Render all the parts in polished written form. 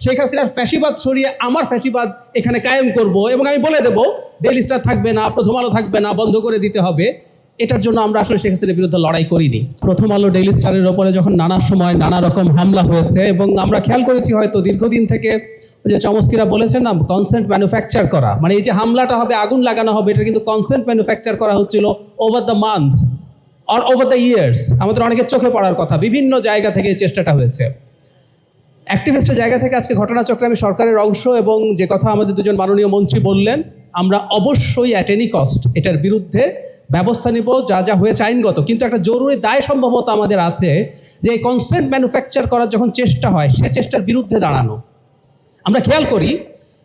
শেখ হাসিনার ফ্যাসিবাদ সরিয়ে আমার ফ্যাসিবাদ এখানে কায়েম করব এবং আমি বলে দেব ডেইলি স্টার থাকবে না, প্রথম আলো থাকবে না, বন্ধ করে দিতে হবে। এটার জন্য আমরা আসলে শেখ হাসিনার বিরুদ্ধে লড়াই করিনি। প্রথম আলো ডেইলি স্টারের ওপরে যখন নানা সময় নানা রকম হামলা হয়েছে এবং আমরা খেয়াল করেছি হয়তো দীর্ঘদিন থেকে যে চমস্কিরা বলেছেন না, কনসেন্ট ম্যানুফ্যাকচার করা, মানে এই যে হামলাটা হবে, আগুন লাগানো হবে, এটা কিন্তু কনসেন্ট ম্যানুফ্যাকচার করা হচ্ছিল ওভার দ্য মান্থস আর ওভার দ্য ইয়ার্স। আমাদের অনেকের চোখে পড়ার কথা, বিভিন্ন জায়গা থেকে এই চেষ্টাটা হয়েছে। অ্যাক্টিভিস্টের জায়গা থেকে আজকে ঘটনাচক্রে আমি সরকারের অংশ এবং যে কথা আমাদের দুজন মাননীয় মন্ত্রী বললেন, আমরা অবশ্যই অ্যাট এনি কস্ট এটার বিরুদ্ধে ব্যবস্থা নিব, যা যা হয়েছে আইনগত। কিন্তু একটা জরুরি দায় সম্ভবত আমাদের আছে যে এই কনসেন্ট ম্যানুফ্যাকচার করার যখন চেষ্টা হয়, সে চেষ্টার বিরুদ্ধে দাঁড়ানো। আমরা খেয়াল করি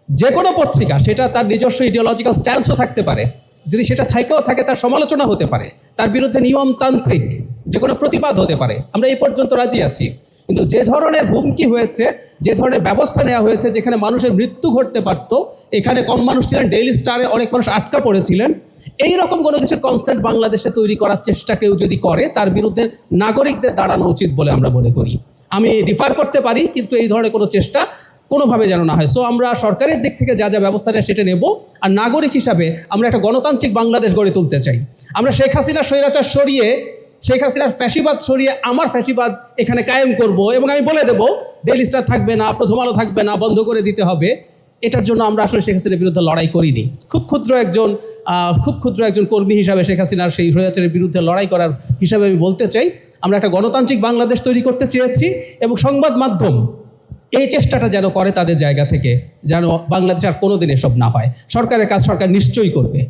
যে কোনো পত্রিকা, সেটা তার নিজস্ব ইডিওলজিক্যাল স্ট্যান্সও থাকতে পারে, যদি সেটা থাকেও থাকে তার সমালোচনা হতে পারে, তার বিরুদ্ধে নিয়মতান্ত্রিক যে কোনো প্রতিবাদ হতে পারে, আমরা এই পর্যন্ত রাজি আছি। কিন্তু যে ধরনের হুমকি হয়েছে, যে ধরনের ব্যবস্থা নেওয়া হয়েছে, যেখানে মানুষের মৃত্যু ঘটতে পারতো, এখানে কম মানুষ ছিলেন, ডেইলি স্টারে অনেক মানুষ আটকা পড়েছিলেন, এই রকম কোনো কিছুর কনসেন্ট বাংলাদেশে তৈরি করার চেষ্টা কেউ যদি করে, তার বিরুদ্ধে নাগরিকদের দাঁড়ানো উচিত বলে আমরা মনে করি। আমি ডিফার করতে পারি, কিন্তু এই ধরনের কোনো চেষ্টা কোনোভাবে যেন না হয়। সো আমরা সরকারের দিক থেকে যা যা ব্যবস্থা নেয় সেটা নেব। আর নাগরিক হিসাবে আমরা একটা গণতান্ত্রিক বাংলাদেশ গড়ে তুলতে চাই। আমরা শেখ হাসিনার স্বৈরাচার সরিয়ে, শেখ হাসিনার ফ্যাসিবাদ সরিয়ে আমার ফ্যাসিবাদ এখানে কায়েম করব এবং আমি বলে দেব ডেইলি স্টার থাকবে না, প্রথম আলো থাকবে না, বন্ধ করে দিতে হবে। এটার জন্য আমরা আসলে শেখ হাসিনার বিরুদ্ধে লড়াই করিনি। খুব ক্ষুদ্র একজন কর্মী হিসাবে শেখ হাসিনার সেই স্বৈরাচারের বিরুদ্ধে লড়াই করার হিসাবে আমি বলতে চাই, আমরা একটা গণতান্ত্রিক বাংলাদেশ তৈরি করতে চেয়েছি এবং সংবাদ মাধ্যম এই চেষ্টাটা যেন করে তাদের জায়গা থেকে, যেন বাংলাদেশ আর কোনোদিন এসব না হয়। সরকারের কাজ সরকার নিশ্চয়ই করবে।